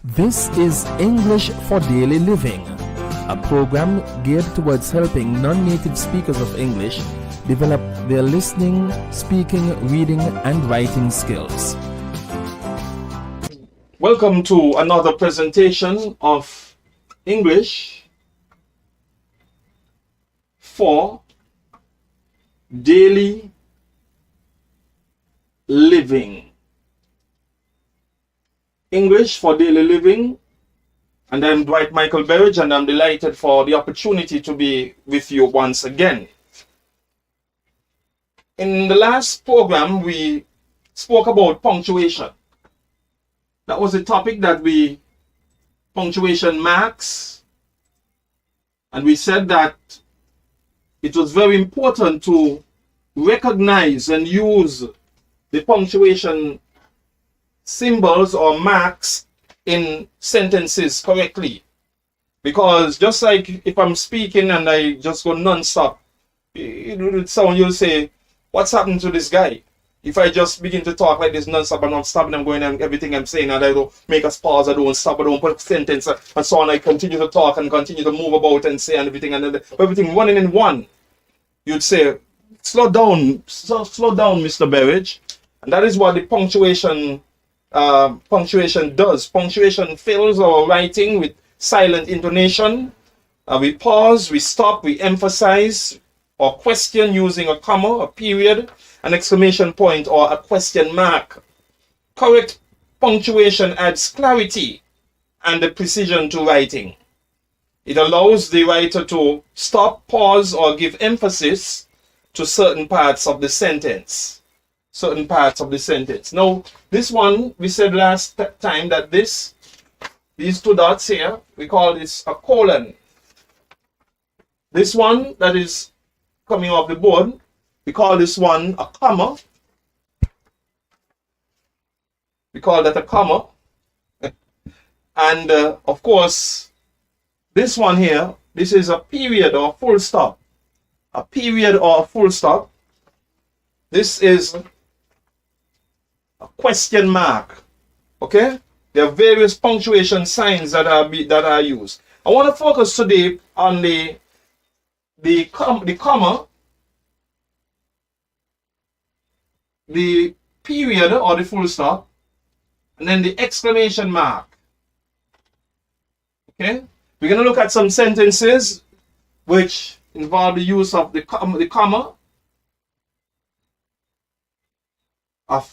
This is English for Daily Living, a program geared towards helping non-native speakers of English develop their listening, speaking, reading, and writing skills. Welcome to another presentation of English for Daily Living. English for Daily Living, and I'm Dwight Michael Berridge, and I'm delighted for the opportunity to be with you once again. In the last program, we spoke about punctuation. That was a topic that punctuation marks, and we said that it was very important to recognize and use the punctuation symbols or marks in sentences correctly. Because just like if I'm speaking and I just go non-stop, it would sound, you'll say, what's happened to this guy? If I just begin to talk like this non-stop and not stopping, I'm going and everything I'm saying, and I don't make a pause, I don't stop, I don't put a sentence and so on, I continue to talk and continue to move about and say and everything, and everything running in one. You'd say, slow down, Mr. Berridge. And that is what the punctuation does. Punctuation fills our writing with silent intonation. We pause, we stop, we emphasize or question using a comma, a period, an exclamation point, or a question mark. Correct punctuation adds clarity and the precision to writing. It allows the writer to stop, pause, or give emphasis to certain parts of the sentence. Now, this one, we said last time that these two dots here, we call this a colon. This one that is coming off the board, we call this one a comma. We call that a comma. And of course, this one here, this is a period or full stop. A period or a full stop. This is a question mark. Okay? There are various punctuation signs that are used. I want to focus today on the comma, the period or the full stop, and then the exclamation mark. Okay? We're going to look at some sentences which involve the use of the comma,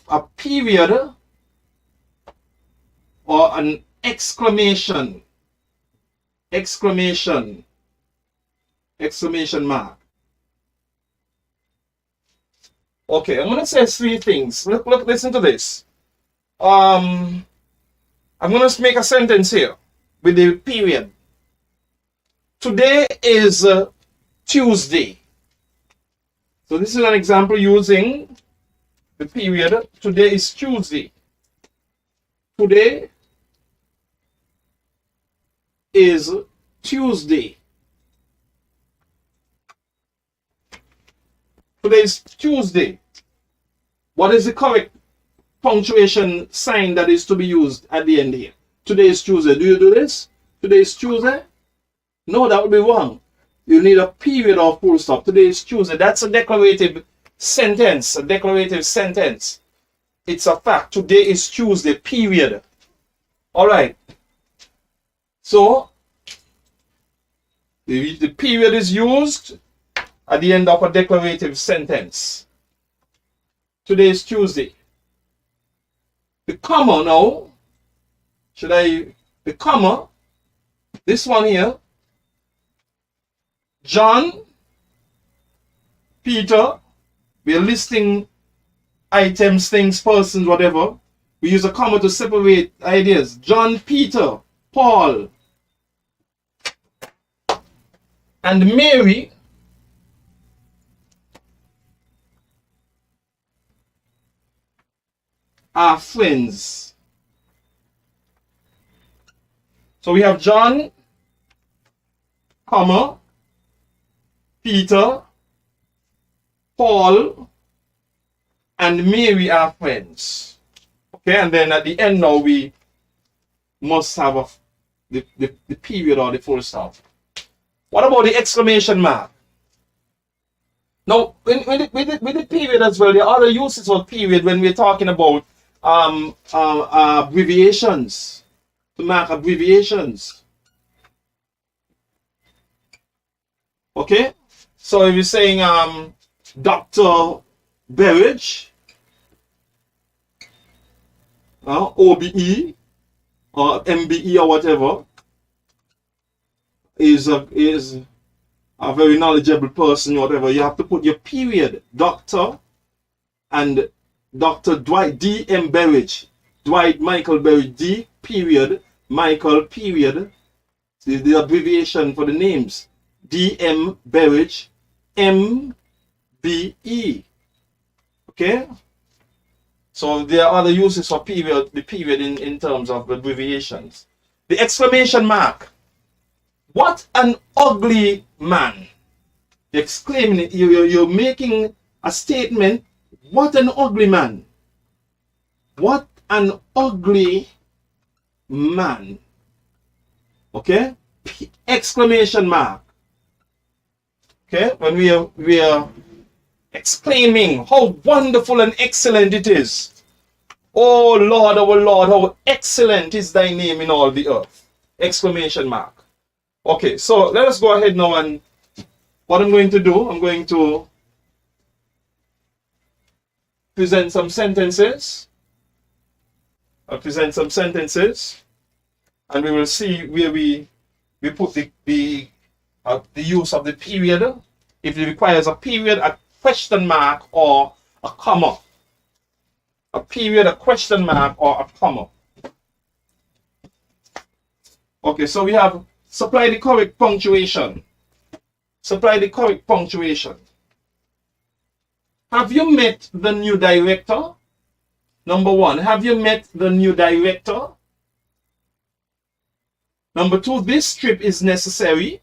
a period, or an exclamation mark. Okay, I'm going to say three things. Look, listen to this. I'm going to make a sentence here with the period. Today is Tuesday. So this is an example using the period. Today is Tuesday. Today is Tuesday. Today is Tuesday. What is the correct punctuation sign that is to be used at the end here? Today is Tuesday. Do you do this? Today is Tuesday? No, that would be wrong. You need a period or full stop. Today is Tuesday. That's a declarative sentence. It's a fact. Today is Tuesday, period. All right. So, the period is used at the end of a declarative sentence. Today is Tuesday. The comma now, the comma, this one here, John, Peter, we are listing items, things, persons, whatever. We use a comma to separate ideas. John, Peter, Paul, and Mary are friends. So we have John, comma, Peter, Paul, and Mary are friends. Okay, and then at the end now we must have the period or the full stop. What about the exclamation mark? Now, with the period as well, there are other uses of period when we're talking about abbreviations, to mark abbreviations. Okay, so if you're saying Dr. Berridge, OBE or MBE or whatever, is a very knowledgeable person, whatever, you have to put your period, Dr. and Dr. Dwight D. M. Berridge, Dwight Michael Berridge, D. period, Michael period, the abbreviation for the names, D. M. Berridge, M. B. E. Okay? So there are other uses for period, the period in terms of abbreviations. The exclamation mark. What an ugly man. You're exclaiming, you're making a statement. What an ugly man. What an ugly man. Okay? Exclamation mark. Okay? When we are exclaiming how wonderful and excellent it is. Oh Lord, our Lord, how excellent is thy name in all the earth. Exclamation mark. Okay, so let us go ahead now, and what I'm going to do, I'm going to present some sentences. I'll present some sentences, and we will see where we put the use of the period, if it requires a period, a question mark, or a comma. A period, a question mark, or a comma. Okay, so we have supply the correct punctuation. Supply the correct punctuation. Have you met the new director? Number 1, have you met the new director? Number 2, this trip is necessary.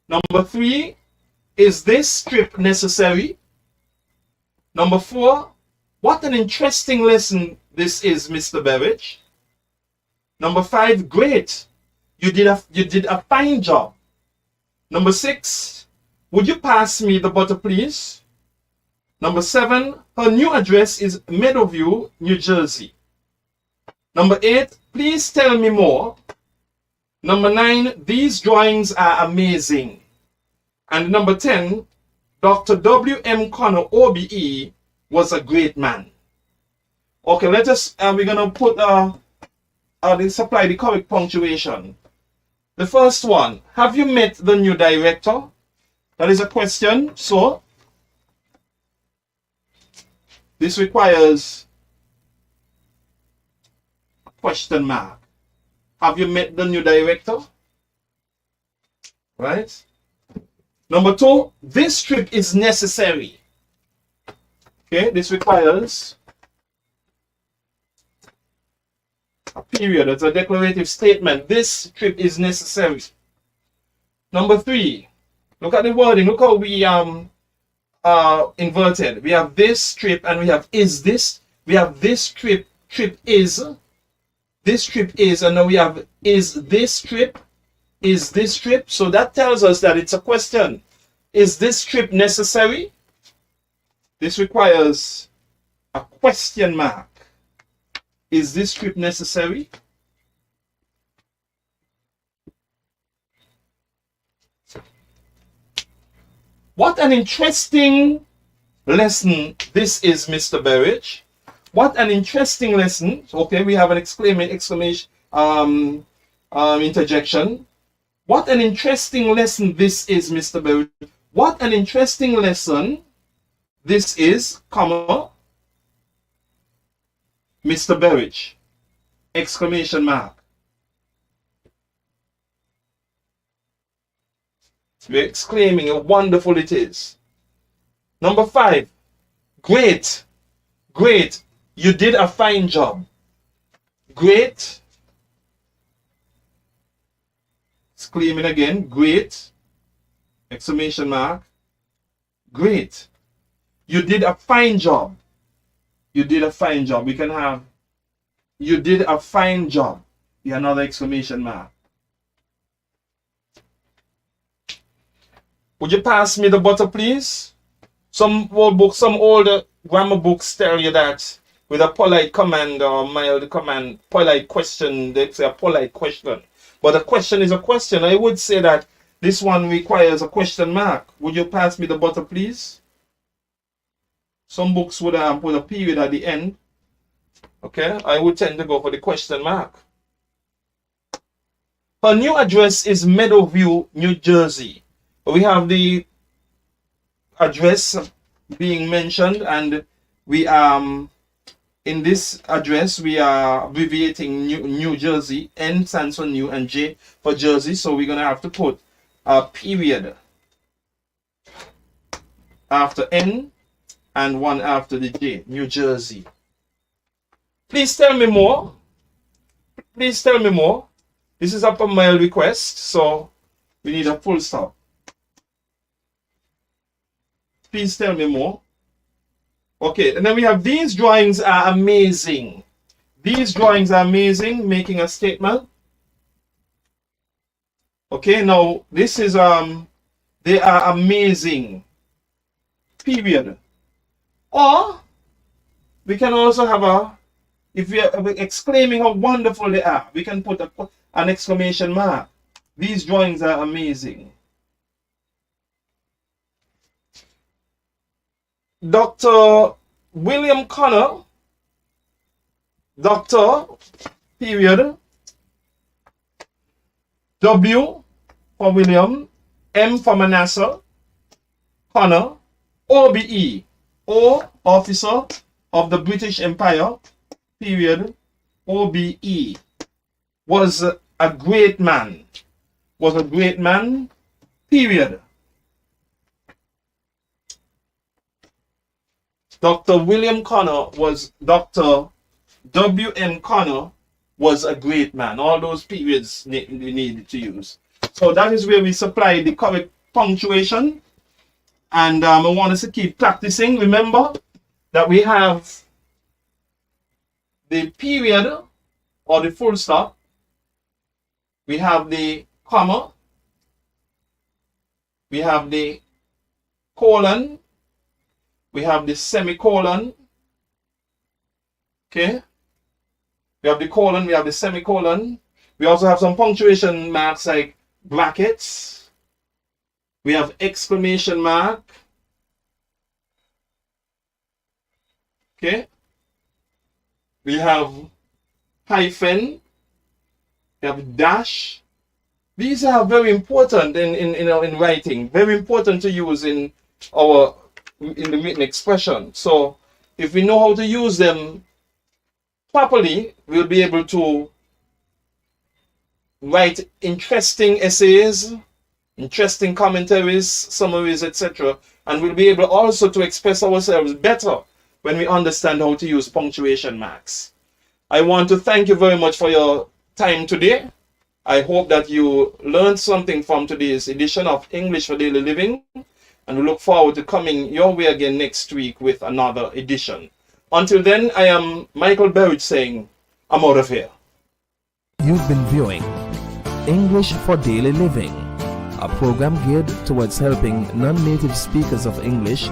Number 3, is this trip necessary? Number 4, what an interesting lesson this is, Mr. Berridge. Number 5, great. You did a fine job. Number 6, would you pass me the butter, please? Number 7, her new address is Meadowview, New Jersey. Number 8, please tell me more. Number 9, these drawings are amazing. And number 10, Dr. W.M. Connor, OBE, was a great man. Okay, let us, we're going to put, supply the correct punctuation. The first one, have you met the new director? That is a question, so this requires a question mark. Have you met the new director? Right? Number 2, this trip is necessary. Okay, this requires a period. It's a declarative statement. This trip is necessary. Number 3, look at the wording. Look how we inverted. We have this trip and we have is this. We have this trip is. This trip is, and now we have is this trip. Is this trip? So that tells us that it's a question. Is this trip necessary? This requires a question mark. Is this trip necessary? What an interesting lesson this is, Mr. Berridge. What an interesting lesson. Okay, we have an exclamation interjection. What an interesting lesson this is, Mr. Berridge. What an interesting lesson this is, comma, Mr. Berridge. Exclamation mark. We're exclaiming how wonderful it is. Number 5, great. Great. You did a fine job. Great. Exclaiming again. Great. Exclamation mark. Great. You did a fine job. You did a fine job. We can have you did a fine job. be another exclamation mark. Would you pass me the butter, please? Some old books, some older grammar books tell you that with a polite command or mild command, polite question, they say a polite question. But a question is a question. I would say that this one requires a question mark. Would you pass me the butter, please? Some books would put a period at the end. Okay, I would tend to go for the question mark. Her new address is Meadowview, New Jersey. We have the address being mentioned, and we in this address we are abbreviating New Jersey. N stands for new and J for Jersey, so we're gonna have to put a period after N and one after the J. New Jersey. Please tell me more. Please tell me more. This is up a mild request, so we need a full stop. Please tell me more. Okay, and then we have these drawings are amazing. These drawings are amazing, making a statement. Okay, now this is they are amazing. Period. Or we can also have a, if we are exclaiming how wonderful they are, we can put an exclamation mark. These drawings are amazing. Dr. William Connor, Dr. period, W for William, M for Manasseh, Connor, OBE, O, officer of the British Empire, period, OBE, was a great man, period. Dr. William Connor was Dr. W.M. Connor was a great man. All those periods we needed to use. So that is where we supply the correct punctuation. And I want us to keep practicing. Remember that we have the period or the full stop. We have the comma. We have the colon. We have the semicolon. Okay. We have the colon, we have the semicolon. We also have some punctuation marks like brackets. We have exclamation mark. Okay. We have hyphen. We have dash. These are very important in writing. Very important to use in the written expression. So if we know how to use them properly, we'll be able to write interesting essays, interesting commentaries, summaries, etc. And we'll be able also to express ourselves better when we understand how to use punctuation marks. I want to thank you very much for your time today. I hope that you learned something from today's edition of English for Daily Living, and we look forward to coming your way again next week with another edition. Until then, I am Michael Berridge saying, I'm out of here. You've been viewing English for Daily Living, a program geared towards helping non-native speakers of English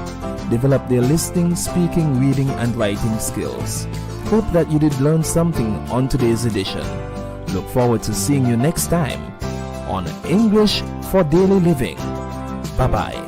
develop their listening, speaking, reading, and writing skills. Hope that you did learn something on today's edition. Look forward to seeing you next time on English for Daily Living. Bye-bye.